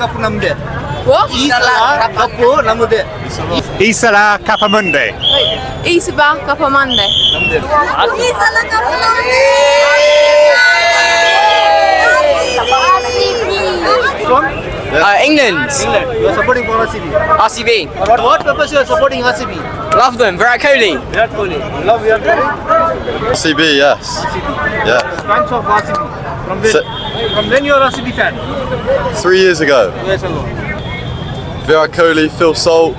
Cup ನಮ್ದೆ. ಈ ಸಲ ಕಪ್ಪು ನಮ್ದೆ. ಈ ಸಲ ಕಪ್ಪಮಂದೆ. ಈ ಸಲ ಕಪ್ಪಮಂದೆ. ಈ ಸಲ ಕಪ್ ನಮ್ದೆ. England. You are supporting for RCB. RCB. What purpose you are supporting RCB? Love them. Virat Kohli. Virat Kohli. Love Virat Kohli. RCB, yes. Yeah. Fans of RCB. From when you are RCB fan? 3 years ago. Yes, hello. Virat Kohli, Phil Salt,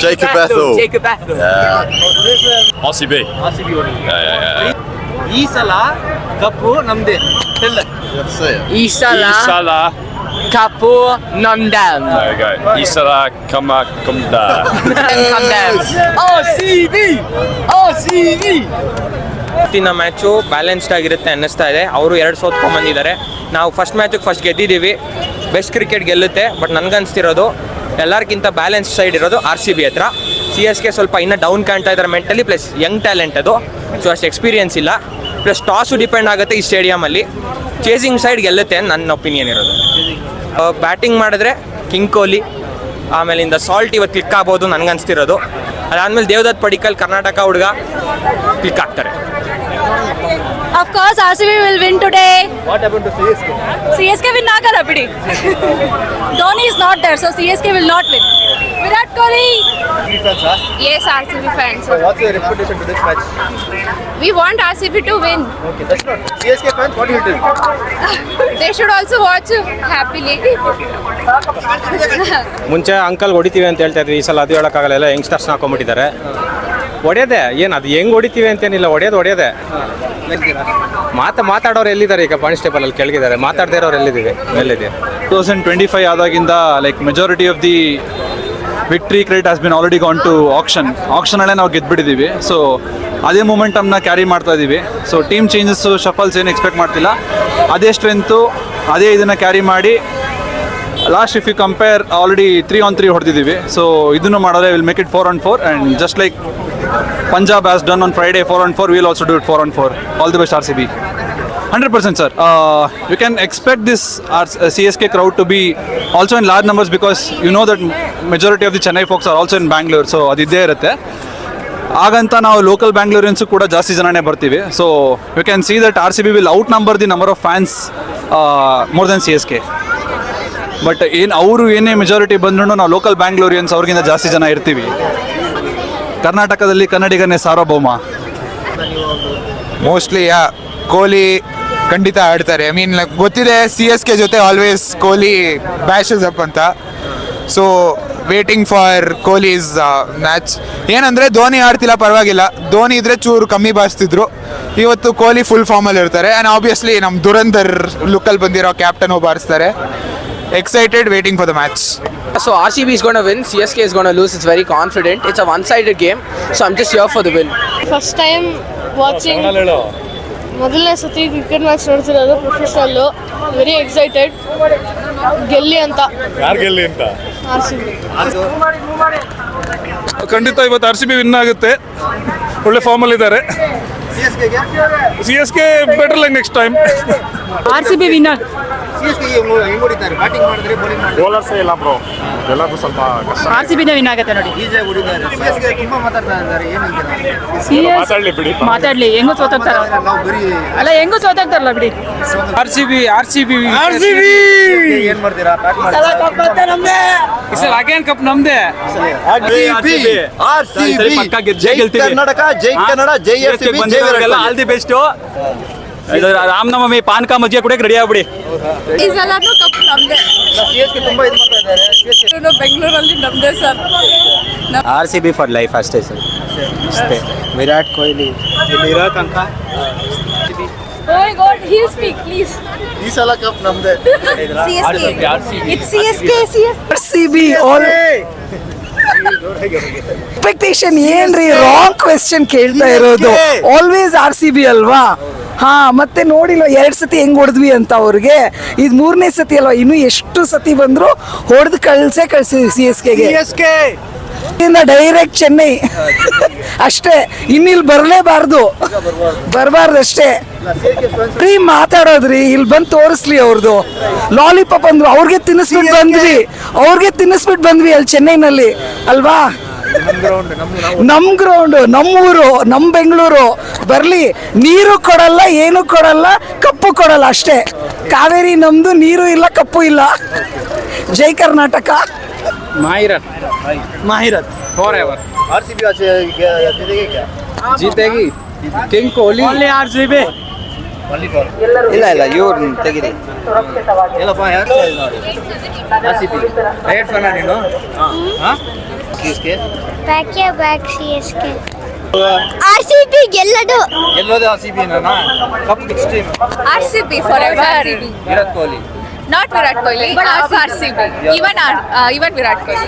Jacob Bethel. Jacob Bethel. Yeah. RCB. RCB only. Yeah. ಈ ಸಲ ಕಪ್ಪು ನಮ್ದೆ. Tell them. ಈ ಸಲ cup ನಮ್ದಂ. There you go. Isala Kamakunda. RCB. ಇವತ್ತಿನ match balanced ಆಗಿರುತ್ತೆ ಅನ್ನಿಸ್ತಾ ಇದೆ. ಅವರು 2 ಸೋತ್ಕೊಂಡ್ಬಂದಿದ್ದಾರೆ. ನಾವು ಫಸ್ಟ್ ಮ್ಯಾಚಿಗೆ ಫಸ್ಟ್ ಗೆದ್ದಿದ್ದೀವಿ. ಬೆಸ್ಟ್ ಕ್ರಿಕೆಟ್ ಗೆಲ್ಲುತ್ತೆ. ಬಟ್ ನನಗನ್ಸ್ತಿರೋದು ಎಲ್ಲರಿಗಿಂತ ಬ್ಯಾಲೆನ್ಸ್ ಸೈಡ್ ಇರೋದು RCB ಹತ್ರ. CSK ಸ್ವಲ್ಪ ಇನ್ನೂ ಡೌನ್ ಕಾಣ್ತಾ ಇದ್ದಾರೆ ಮೆಂಟಲಿ, ಪ್ಲಸ್ ಯಂಗ್ ಟ್ಯಾಲೆಂಟ್ ಅದು, ಸೊ ಅಷ್ಟು ಎಕ್ಸ್ಪೀರಿಯನ್ಸ್ ಇಲ್ಲ. ಪ್ಲಸ್ ಟಾಸು ಡಿಪೆಂಡ್ ಆಗುತ್ತೆ ಈ ಸ್ಟೇಡಿಯಮಲ್ಲಿ. ಚೇಸಿಂಗ್ ಸೈಡ್ ಗೆಲ್ಲುತ್ತೆ ಅಂತ ನನ್ನ ಒಪಿನಿಯನ್ ಇರೋದು. ಬ್ಯಾಟಿಂಗ್ ಮಾಡಿದ್ರೆ ಕಿಂಗ್ ಕೊಹ್ಲಿ, ಆಮೇಲಿಂದ ಸಾಲ್ಟ್ ಇವತ್ತು ಕ್ಲಿಕ್ ಆಗ್ಬೋದು ನನಗನ್ಸ್ತಿರೋದು. ಅದಾದಮೇಲೆ ದೇವದತ್ ಪಡಿಕ್ಕಲ್ ಕರ್ನಾಟಕ ಹುಡುಗ ಕ್ಲಿಕ್ ಆಗ್ತಾರೆ. Of course, RCB will win today. What happened to CSK? CSK win ಆಗಲ್ಲ ಬಿಡಿ. Dhoni is not there, so CSK will not win. Virat Kohli. Fans, huh? Yes, RCB fans. So what's your expectation to this match? We want RCB to win. Okay, that's not. CSK fans, what do you tell? They should also watch happily. ಮುಂಚೆ uncle ಹೊಡಿತೀವಿ ಅಂತ ಹೇಳ್ತಾ ಇದ್ವಿ. ಈ ಸಲ ಅದು ಹೇಳೋಕ್ಕಾಗಲ್ಲ, ಎಲ್ಲ ಯಂಗ್ಸ್ಟರ್ಸ್ನ ಹಾಕೊಂಡ್ಬಿಟ್ಟಿದ್ದಾರೆ. ಹೊಡೆಯೋದೆ ಏನು, ಅದು ಹೆಂಗೆ ಹೊಡಿತೀವಿ ಅಂತೇನಿಲ್ಲ, ಹೊಡೆಯೋದೆ. ಮಾತಾಡೋರು ಎಲ್ಲಿದ್ದಾರೆ ಈಗ? ಕಾನ್ಸ್ಟೇಬಲಲ್ಲಿ ಕೆಳಗಿದ್ದಾರೆ. ಮಾತಾಡದೇ ಇರೋರು ಎಲ್ಲಿದ್ದೀವಿ? ಎಲ್ಲಿದೆ? 2025 ಆದಾಗಿಂದ like majority of the victory credit has been already gone to ಆಕ್ಷನಲ್ಲೇ ನಾವು ಗೆದ್ದುಬಿಟ್ಟಿದ್ದೀವಿ. ಸೊ ಅದೇ ಮೂಮೆಂಟಮ್ನ ಕ್ಯಾರಿ ಮಾಡ್ತಾ ಇದ್ದೀವಿ. ಸೊ ಟೀಮ್ ಚೇಂಜಸ್ಸು, ಶಫಲ್ಸ್ ಏನು ಎಕ್ಸ್ಪೆಕ್ಟ್ ಮಾಡ್ತಿಲ್ಲ. ಅದೇ ಸ್ಟ್ರೆಂತು, ಅದೇ ಇದನ್ನು ಕ್ಯಾರಿ ಮಾಡಿ last if you compare already 3-on-3 ಹೊಡೆದಿದ್ದೀವಿ. ಸೊ ಇದನ್ನು ಮಾಡಿದ್ರೆ will make it 4-on-4 and just like Punjab has done on Friday 4-on-4, we will also do it 4-on-4. All the best RCB. 100% sir. You can expect this CSK crowd to be also in large numbers because you know that majority of the Chennai folks are also in Bangalore. So ಅದು ಇದ್ದೇ ಇರುತ್ತೆ. ಹಾಗಂತ ನಾವು local ಬ್ಯಾಂಗ್ಳೂರಿಯನ್ಸು ಕೂಡ ಜಾಸ್ತಿ ಜನನೇ ಬರ್ತೀವಿ. So you can see that RCB will outnumber the number of fans more than CSK. But ಅವರು ಏನೇ ಮೆಜಾರಿಟಿ ಬಂದ್ರೂ ನಾವು ಲೋಕಲ್ ಬ್ಯಾಂಗ್ಳೂರಿಯನ್ಸ್ ಅವ್ರಿಗಿಂತ ಜಾಸ್ತಿ ಜನ ಇರ್ತೀವಿ. ಕರ್ನಾಟಕದಲ್ಲಿ ಕನ್ನಡಿಗನೇ ಸಾರ್ವಭೌಮ. ಮೋಸ್ಟ್ಲಿ ಕೊಹ್ಲಿ ಖಂಡಿತ ಆಡ್ತಾರೆ. ಐ ಮೀನ್ ಗೊತ್ತಿದೆ CSK ಜೊತೆ ಆಲ್ವೇಸ್ ಕೊಹ್ಲಿ ಬ್ಯಾಶಸ್ ಅಪ್ ಅಂತ. So waiting for Kohli's match. ಏನಂದರೆ ಧೋನಿ ಆಡ್ತಿಲ್ಲ ಪರವಾಗಿಲ್ಲ, ಧೋನಿ ಇದ್ರೆ ಚೂರು ಕಮ್ಮಿ ಬಾರಿಸ್ತಿದ್ರು. ಇವತ್ತು ಕೊಹ್ಲಿ ಫುಲ್ ಫಾರ್ಮಲ್ಲಿ ಇರ್ತಾರೆ. ಆ್ಯಂಡ್ ಆಬ್ವಿಯಸ್ಲಿ ನಮ್ಮ ದುರಂಧರ್ ಲುಕ್ಕಲ್ಲಿ ಬಂದಿರೋ captain ಬಾರಿಸ್ತಾರೆ. Excited, waiting for the match. So RCB is going to win. CSK is going to lose. It's very confident. It's a one-sided game. So I'm just here for the win. First time watching, ಮೊದಲನೇ ಸತಿ cricket match ನೋಡ್ತಿರೋದು professionally. Very excited. ಗೆಲ್ಲಿ ಅಂತ. ಯಾರು ಗೆಲ್ಲಿ ಅಂತ? RCB. ಖಂಡಿತ ಇವತ್ತು RCB win ಆಗುತ್ತೆ. ಒಳ್ಳೆ ಫಾರ್ಮಲ್ಲಿ ಇದ್ದಾರೆ. CSK better like next time. RCB winner. CSK ಹೆಂಗ್ ಹೊಡಿತಾರೆ? ಬ್ಯಾಟಿಂಗ್ ಮಾಡಿದ್ರೆ ಬೌಲಿಂಗ್ ಮಾಡಿದ್ರೆ ಬೌಲರ್ಸೇ ಇಲ್ಲ ಬ್ರೋ, ಎಲ್ಲದೂ ಸ್ವಲ್ಪ ಕಷ್ಟ. RCB ವಿನ್ ಆಗುತ್ತೆ ನೋಡಿ. ಈಸಿಯಾಗಿ ಹೊಡಿತಾರೆ. CSK ತುಂಬಾ ಮಾತಾಡ್ತಾ ಇದ್ದಾರೆ. ಮಾತಾಡ್ಲಿ ಬಿಡಿ, ಮಾತಾಡ್ಲಿ, ಹೆಂಗೂ ಸೋತಾಗ್ತಾರ ನಾವು ಬರೀ ಅಲ್ಲ, ಹೆಂಗೂ ಸೋತಾಗ್ತಾರಲ್ಲ ಬಿಡಿ. RCB ಏನ್ ಮಾಡ್ತೀರಾ? ಬ್ಯಾಟ್ ಮಾಡಿ ಅಗೇನ್ ಕಪ್ ನಮ್ದೇ. ಕರ್ನಾಟಕ, ಜೈ ಕನ್ನಡ, ಜೈ RCB, ಜೈ Virat. All the best. Ramanavami ಪಾನಕ ಮಜ್ಜಿಗೆ ಕುಡಿಯಕ್ಕೆ ರೆಡಿ ಆಗ್ಬಿಡಿ. ಈ ಸಲನೂ ಕಪ್ ನಮ್ದೆ. CSK ತುಂಬಾ ಇದು ಮಾಡ್ತಾ ಇದ್ದಾರೆ. ಬೆಂಗಳೂರಲ್ಲಿ ನಮ್ದೆ ಸರ್. RCB for life ಅಷ್ಟೇ ಸರ್. ಅಷ್ಟೇ. ವಿರಾಟ್ ಕೊಹ್ಲಿ ಇರೋ ತನಕ Oh my God, he'll speak, please. ಈ ಸಲ ಕಪ್ ನಮ್ದೆ. It's CSK. all ಎಕ್ಸ್ಪೆಕ್ಟೇಷನ್ ಏನ್ರಿ? ರಾಂಗ್ ಕ್ವೆಶ್ಚನ್ ಕೇಳ್ತಾ ಇರೋದು. ಆಲ್ವೇಸ್ RCB ಅಲ್ವಾ? ಹಾ, ಮತ್ತೆ ನೋಡಿಲ್ಲ 2 ಸತಿ ಹೆಂಗ್ ಹೊಡೆದ್ವಿ ಅಂತ ಅವ್ರಿಗೆ. ಇದು 3ನೇ ಸತಿ ಅಲ್ವಾ? ಇನ್ನು ಎಷ್ಟು ಸತಿ ಬಂದ್ರು ಹೊಡೆದು ಕಳ್ಸಿ CSK ಗೆ. ಡೈರೆಕ್ಟ್ ಚೆನ್ನೈ ಅಷ್ಟೇ, ಇನ್ನಿಲ್ಲಿ ಬರಲೇಬಾರ್ದು, ಬರಬಾರ್ದು ಅಷ್ಟೇ. ಮಾತಾಡೋದ್ರಿ, ಇಲ್ಲಿ ಬಂದು ತೋರಿಸ್ಲಿ ಅವ್ರದ್ದು ಲಾಲಿಪಾಪ್ ಅಂದ್ರು, ಅವ್ರಿಗೆ ತಿನ್ನಿಸ್ಬಿಟ್ಟು ಬಂದ್ವಿ ಅಲ್ಲಿ ಚೆನ್ನೈನಲ್ಲಿ ಅಲ್ವಾ. ನಮ್ ಗ್ರೌಂಡ್, ನಮ್ಮೂರು, ನಮ್ ಬೆಂಗಳೂರು ಬರ್ಲಿ. ನೀರು ಕೊಡಲ್ಲ, ಏನು ಕೊಡಲ್ಲ, ಕಪ್ಪು ಕೊಡಲ್ಲ ಅಷ್ಟೇ. ಕಾವೇರಿ ನಮ್ದು, ನೀರು ಇಲ್ಲ, ಕಪ್ಪು ಇಲ್ಲ. ಜೈ ಕರ್ನಾಟಕ. ಮಾಹಿರತ್ ಫಾರ್ ಎವರ್ RCB ಜೀತೆಗಿ ಕಿಂಗ್ ಕೊಹ್ಲಿ RCB. ಇಲ್ಲ ಇವ್ರು ತೆಗೀರಿ. ಎಲ್ಲಪ್ಪ ಯಾರು RCB ರೈಟ್ ಫಾನ ನೀನು? CSK back CSK RCB ಗೆಲ್ಲದು. ಎಲ್ಲೋದು RCB ಏನಾ cup next time RCB forever. Virat Kohli. Not Virat Kohli, but RCB. Even Virat Kohli.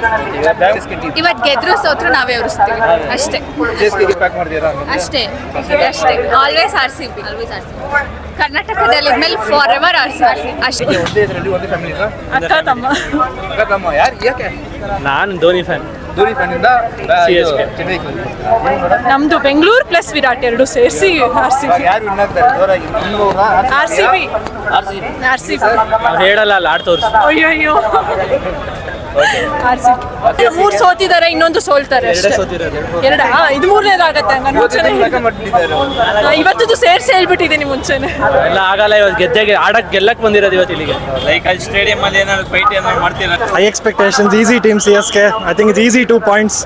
ಇವತ್ತು ಗೆದ್ರು ಸೋತ್ರು ನಾವೇ ಉರಿಸ್ತೀವಿ ಅಷ್ಟೇ. CSK ಗೆ ಪ್ಯಾಕ್ ಮಾಡ್ತೀರಾ? ಅಷ್ಟೇ. Always RCB. ಕರ್ನಾಟಕದಲ್ಲಿ ಇದ್ಮೇಲೆ ಫಾರ್ ಎವರ್ RCB ಅಷ್ಟೇ. ಒಂದೇ ಇದರಲ್ಲಿ ಒಂದೇ ಫ್ಯಾಮಿಲಿನಾ? ಅಕ್ಕ ತಮ್ಮ. ಯಾರು ಯಾಕೆ? ನಾನು ಧೋನಿ ಫ್ಯಾನ್. ಧೋನಿ ಫ್ಯಾನ್ ಇಂದ CSK. ಚೆನ್ನೈ. ನಮ್ದು ಬೆಂಗಳೂರು ಪ್ಲಸ್ ವಿರಾಟ್ ಎರಡು ಸೇರಿಸಿ RCB. ಯಾರು ವಿನ್ ಆಗ್ತಾರೆ ಜೋರಾಗಿ? RCB. RCB. ನಾವು ಹೇಳಲ್ಲ ಅಲ್ಲಿ ಆಡ್ ತೋರಿಸಿ. ಅಯ್ಯೋ RCB. 3 ಸೋತಿದ್ದಾರೆ, ಇನ್ನೊಂದು ಸೋಲ್ತಾರೆ ಅಷ್ಟೇ. ಎರಡಾ? ಇದು ಮೂರನೇದಾಗತ್ತೆ. ಇವತ್ತು ಸೇರ್ಸಿ ಹೇಳ್ಬಿಟ್ಟಿದ್ದೀನಿ ಮುಂಚೆನೆ. ಎಲ್ಲ ಆಗಲ್ಲ, ಇವತ್ತು ಗೆಲ್ಲಕ್ ಬಂದಿರೋದು ಇವತ್ತು ಇಲ್ಲಿಗೆ. ಲೈಕ್ ಅಲ್ಲಿ ಸ್ಟೇಡಿಯಂ ಅಲ್ಲಿ ಏನಾದ್ರು ಫೈಟ್ ಏನಾದ್ರು ಮಾಡ್ತೀರಾ? High expectations, easy team CSK. I think it's easy 2 points.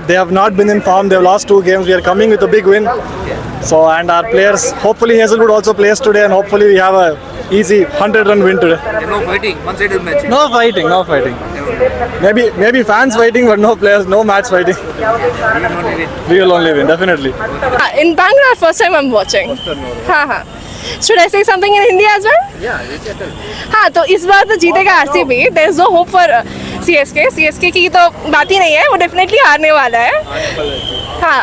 They have not been in form. They have lost 2 games. We are coming with a big win. So, and our players, hopefully Hazelwood also plays today, and hopefully we have a easy 100-run win today. No fighting, one-sided match. No fighting. Maybe fans fighting, but no players, no match fighting. We will only win, definitely. In Bangalore, first time I'm watching. हाँ. Should I say something in Hindi as well? हाँ, तो इस बार तो जीतेगा RCB. There is no hope for CSK की तो बात ही नहीं है, वो डेफिनेटली हारने वाला है. हाँ.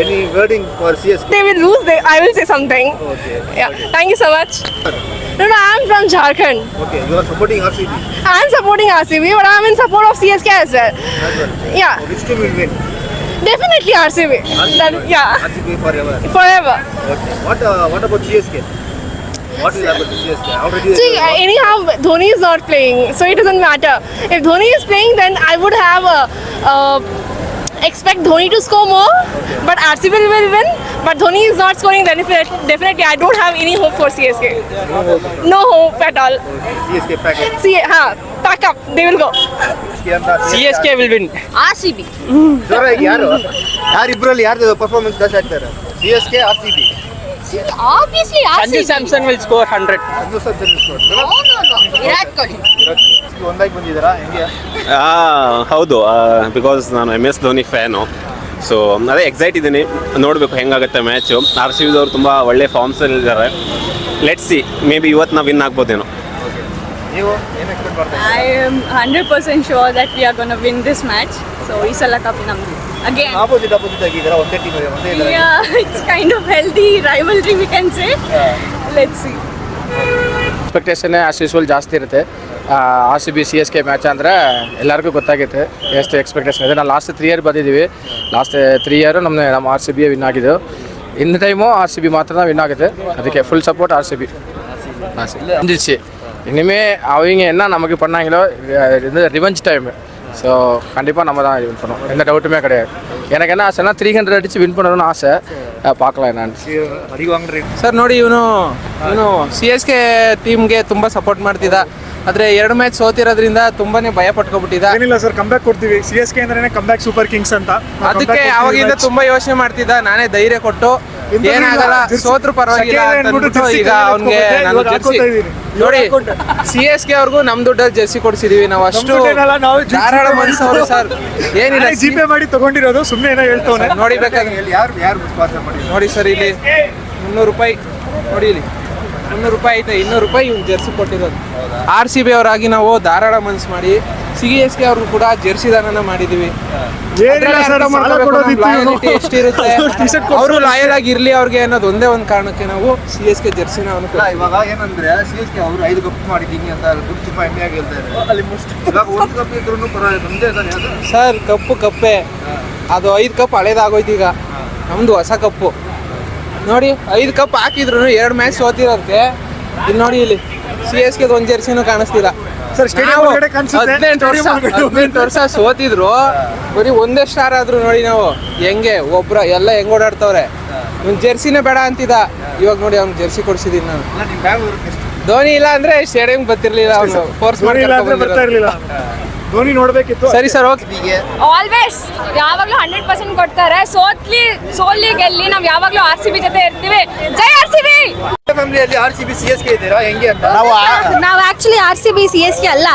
Any wording for CSK? They will lose. I will say something. Okay. Yeah. Thank you so much. No, I'm from Jharkhand. Okay, you are supporting RCB. I'm supporting RCB, but I'm in support of CSK as well. Yeah. Which team will win? Definitely RCB. Yeah. RCB forever. Forever. Okay. What about CSK? What will happen to CSK? Already. See, anyhow, Dhoni is not playing, so it doesn't matter. If Dhoni is playing, then I would have expect Dhoni to score more, but RCB will win. But Dhoni is not scoring, then definitely I don't have any hope for CSK. No hope at all. CSK pack up. See, pack up. They will go. CSK will win. RCB. ಜೋರಾಗಿ ಯಾರಿಬ್ಬರಲ್ಲಿ ಯಾರ್ದು performance ಜಾಸ್ತಿ ಆಗ್ತಾರೆ? CSK RCB. Obviously Sanju RCB. Samson will score 100. Virat Kohli. ಒಂದಾಗಿ ಬಂದಿದ್ದಾರಾ ಹೆಂಗೆ? ಹೌದು, because ನಾನು MS Dhoni fan. So ಅದೇ excite ಇದ್ದೀನಿ, ನೋಡಬೇಕು ಹೆಂಗಾಗುತ್ತೆ ಮ್ಯಾಚು. RCB ಅವರು ತುಂಬ ಒಳ್ಳೆ ಫಾರ್ಮ್ಸಲ್ಲಿದ್ದಾರೆ. ಲೆಟ್ಸ್ ಸಿ, ಮೇ ಬಿ ಇವತ್ತು ನಾವು ವಿನ್ ಆಗ್ಬೋದೇನೋ. ನೀವು ಏನು ಎಕ್ಸ್ಪೆಕ್ಟ್ ಮಾಡ್ತಾ I am 100% sure that we are going to win this match. So ಈ ಸಲ ಕಪ್ ನಮ್ದು. Again. ಆಪೋಸಿಟ್ ಆಗಿದ್ದೀರಾ? ಒಂದೇ ಟೀಮ್ ಒಂದೇ ಇಲ್ಲ. Yeah, it's kind of healthy rivalry we can say. Let's see. Expectation as usual ಜಾಸ್ತಿ ಇರುತ್ತೆ. RCB CSK ಮ್ಯಾಚ್ ಅಂದರೆ ಎಲ್ಲರಿಗೂ ಗೊತ್ತಾಗುತ್ತೆ ಎಷ್ಟು ಎಕ್ಸ್ಪೆಕ್ಟೇಷನ್ ಇದೆ. ನಾವು ಲಾಸ್ಟ್ 3 ಇಯರ್ ಬಂದಿದ್ದೀವಿ. ಲಾಸ್ಟ್ 3 ಇಯರು ನಮ್ಮ RCB ವಿನ್ ಆಗಿದ್ದು. ಇನ್ ಟೈಮು RCB ಮಾತ್ರ ವಿನ್ ಆಗುತ್ತೆ. ಅದಕ್ಕೆ ಫುಲ್ ಸಪೋರ್ಟ್ RCB. இருந்துச்சு இனிமே அவங்க என்ன நமக்கு பண்ணாங்களோ இது ரிவெஞ்ச் டைம். ஸோ கண்டிப்பாக நம்ம தான் வின் பண்ணுவோம், எந்த டவுட்டுமே கிடையாது. எனக்கு என்ன ஆசைன்னா 300 அடித்து வின் பண்ணணும்னு ஆசை. பார்க்கலாம் என்னான்னு. ಸರ್ ನೋಡಿ, ಇವನು CSK ಟೀಮ್ಗೆ ತುಂಬ ಸಪೋರ್ಟ್ ಮಾಡ್ತಿದ್ದ. ಆದರೆ 2 ಮ್ಯಾಚ್ ಸೋತಿರೋದ್ರಿಂದ ತುಂಬಾನೇ ಭಯ ಪಟ್ಕೊಬಿಟ್ಟಿದ್ದ. ಏನಿಲ್ಲ ಸರ್, ಕಂಬ್ಯಾಕ್ ಕೊಡ್ತೀವಿ. CSK ಅಂದ್ರೆ ಕಂಬ್ಯಾಕ್ ಸೂಪರ್ ಕಿಂಗ್ಸ್ ಅಂತ. ಅದಕ್ಕೆ ಅವಾಗಿಂದ ತುಂಬಾ ಯೋಚನೆ ಮಾಡ್ತಿದ್ದ. ನಾನೇ ಧೈರ್ಯ ಕೊಟ್ಟು ಏನಾಗಲ್ಲ, ಸೋತ್ರು ಪರವಾಗಿಲ್ಲ ಅಂತ ಅಂದ್ಬಿಟ್ಟು ಈಗ ಅವನಿಗೆ ನಾನು ಜರ್ಸಿ ನೋಡಿ CSK ಅವ್ರಿಗೂ ನಮ್ಮ ದುಡ್ಡಲ್ಲಿ ಜರ್ಸಿ ಕೊಡ್ಸಿದೀವಿ. ನಾವು ಅಷ್ಟು ಧಾರಾಳ ಮನಸ್ಸವರು ಸರ್. ಏನಿಲ್ಲ, ಜಿಪೇ ಮಾಡಿ ತಗೊಂಡಿರೋದು, ಸುಮ್ಮನೆ ಏನೋ ಹೇಳ್ತವನೆ. ನೋಡಿ ಬೇಕಾದ್ರೆ ಯಾರು ಸ್ಪಾನ್ಸರ್ ಮಾಡಿ ನೋಡಿ ಸರ್, ಇಲ್ಲಿ 300 ರೂಪಾಯಿ ನೋಡಿ, ಇಲ್ಲಿ 300 ರೂಪಾಯಿ ಐತೆ. 200 ರೂಪಾಯಿ ಇವ್ನು ಜರ್ಸಿ ಕೊಟ್ಟಿರೋದು. RCB ಅವರಾಗಿ ನಾವು ಧಾರಾಳ ಮನಸ್ಸು ಮಾಡಿ CSK ಅವ್ರಿಗೂ ಕೂಡ ಜರ್ಸಿ ದಾನ ಮಾಡಿದ್ದೀವಿ. ಎಷ್ಟಿರುತ್ತೆ ಅವರು ಲಾಯಲ್ ಆಗಿರ್ಲಿ ಅವ್ರಿಗೆ ಅನ್ನೋದು ಒಂದೇ ಒಂದು ಕಾರಣಕ್ಕೆ ನಾವು CSK ಜೆರ್ಸಿನ ಇವಾಗ ಏನಂದ್ರೆ CSK ಅವರು 5 ಕಪ್ ಮಾಡಿದ್ದೀನಿ ಅಂತ ದುಡ್ಡು ತುಂಬಾ ಹೆಮ್ಮೆ ಆಗಿ ಹೇಳ್ತಾರೆ ಇವಾಗ 1 ಕಪ್ ಇದ್ರೂ ಪರವಾಗಿಲ್ಲ ನಮ್ದೇ ತಾನೆ ಅದು. ಸರ್ ಕಪ್ಪೇ ಅದು 5 ಕಪ್ ಹಳೇದಾಗೋಯ್ತು. ಈಗ ನಮ್ದು ಹೊಸ ಕಪ್ಪು ನೋಡಿ 5 ಕಪ್ ಹಾಕಿದ್ರು 2 ಮ್ಯಾಚ್ ಸೋತಿರೋದಕ್ಕೆ ಇಲ್ಲಿ ನೋಡಿ ಇಲ್ಲಿ CSK ಒಂದು ಜೆರ್ಸಿನೂ ಕಾಣಿಸ್ತಿಲ್ಲ ಸರ್ ಸ್ಟೇಡಿಯಂ ಒಳಗಡೆ 18 ವರ್ಷ ಸೋತಿದ್ರು ಬರೀ ಒಂದೇ ಸ್ಟಾರ್ ಆದ್ರು ನೋಡಿ ನಾವು ಹೆಂಗೆ ಒಬ್ರ ಎಲ್ಲ ಹೆಂಗ್ ಓಡಾಡ್ತವ್ರೆ. ಇವ್ನು ಜೆರ್ಸಿನೇ ಬೇಡ ಅಂತಿದ್ದ, ಇವಾಗ ನೋಡಿ ಅವ್ನು ಜೆರ್ಸಿ ಕೊಡ್ಸಿದೀನಿ ನಾನು. ಧೋನಿ ಇಲ್ಲ ಅಂದ್ರೆ ಸ್ಟೇಡಿಯಂ ಬರ್ತಿರ್ಲಿಲ್ಲ, ಅವ್ನು ಫೋರ್ಸ್ ಮಾಡಿ ಬರ್ತಾ ಇರ್ಲಿಲ್ಲ. ಧೋನಿ ನೋಡ್ಬೇಕಿತ್ತು. ಸರಿ ಸರ್ ಓಕೆ. ಆಲ್ವೇಸ್ ಯಾವಾಗಲೂ 100% ಕೊಡ್ತಾರೆ. ಸೋಲಿ ಗೆಲ್ಲಿ ನಾವು ಯಾವಾಗಲೂ RCB ಜೊತೆ ಇರ್ತೀವಿ. ಜೈ RCB. ಫ್ಯಾಮಿಲಿಯಲ್ಲಿ RCB CSK ಇದ್ದೀರಾ ಹೆಂಗೆ ಅಂತ? ನಾವು ಆಕ್ಚುಲಿ RCB CSK ಅಲ್ಲ,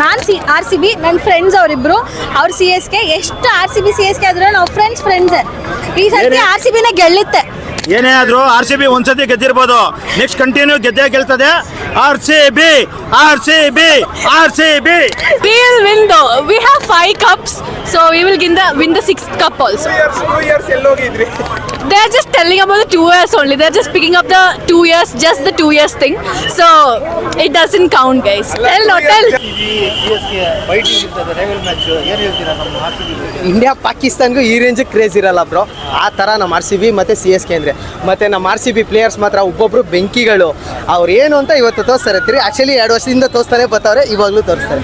ನಾನು RCB, ನನ್ನ ಫ್ರೆಂಡ್ಸ್ ಅವರಿಬ್ರು ಅವ್ರು CSK. ಎಷ್ಟು RCB CSK ಆದ್ರೂ ನಾವು ಫ್ರೆಂಡ್ಸ್ ಈ ಸರ್ತಿ RCBನೇ ಗೆಲ್ಲುತ್ತೆ. ಏನೇ ಆದ್ರೂ RCB ಒಂದ್ಸತಿ ಗೆದ್ದಿರ್ಬೋದು, ನೆಕ್ಸ್ಟ್ ಕಂಟಿನ್ಯೂ ಗೆಲ್ತದೆ. RCB. We will win though. We have 5 cups, so we will win the 6th cup also. 2 years ಎಲ್ಲೋಗಿದ್ರಿ? They are just telling about the 2 years only. They are just picking up the 2 years, just the 2 years thing. So it doesn't count, guys. Tell. CSK fighting ಇರ್ತದೆ, rival match. ಏನು ಹೇಳ್ತೀರಾ ನಮ್ಮ RCB ಬಗ್ಗೆ? India ಪಾಕಿಸ್ತಾನ್ಗೂ ಈ range craze ಇರಲ್ಲ bro. ಆ ಥರ ನಮ್ಮ RCB ಮತ್ತು CSK ಅಂದರೆ. ಮತ್ತು ನಮ್ಮ RCB ಪ್ಲೇಯರ್ಸ್ ಮಾತ್ರ ಒಬ್ಬೊಬ್ಬರು ಬೆಂಕಿಗಳು. ಅವ್ರು ಏನು ಅಂತ ಇವತ್ತು ತೋರಿಸ್ತಾರೆ. ಆ್ಯಕ್ಚುಲಿ 2 ವರ್ಷದಿಂದ ತೋರಿಸ್ತಾನೆ ಬರ್ತಾವ್ರೆ, ಇವಾಗಲೂ ತೋರಿಸ್ತಾರೆ.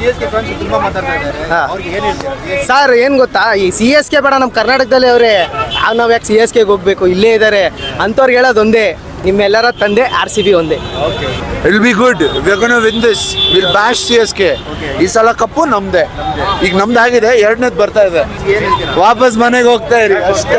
CSK ಫ್ಯಾನ್ಸ್ ತುಂಬಾ ಮಾತಾಡ್ತಾ ಇದ್ದಾರೆ, ಅವ್ರಿಗೆ ಏನು ಹೇಳ್ತೀರಾ? ಸರ್ ಏನು ಗೊತ್ತಾ, ಈ CSK ಬೇಡ, ನಮ್ಮ ಕರ್ನಾಟಕದಲ್ಲಿ ಅವರೇ, ನಾವು ಯಾಕೆ CSKಗೆ ಹೋಗಬೇಕು, ಇಲ್ಲೇ ಇದ್ದಾರೆ ಅಂಥವ್ರಿಗೆ ಹೇಳೋದು ಒಂದೇ, ನಿಮ್ಮೆಲ್ಲರ ತಂದೆ RCB ಒಂದೇ. It will be good. We are going to win this. We'll bash CSK. ಈ ಸಲ ಕಪ್ಪು ನಮ್ದೇ. ಈಗ ನಮ್ದಾಗಿದೆ, 2ನೇದು ಬರ್ತಾ ಇದೆ. ವಾಪಸ್ ಮನೆಗೆ ಹೋಗ್ತಾ ಇರಿ ಅಷ್ಟೇ.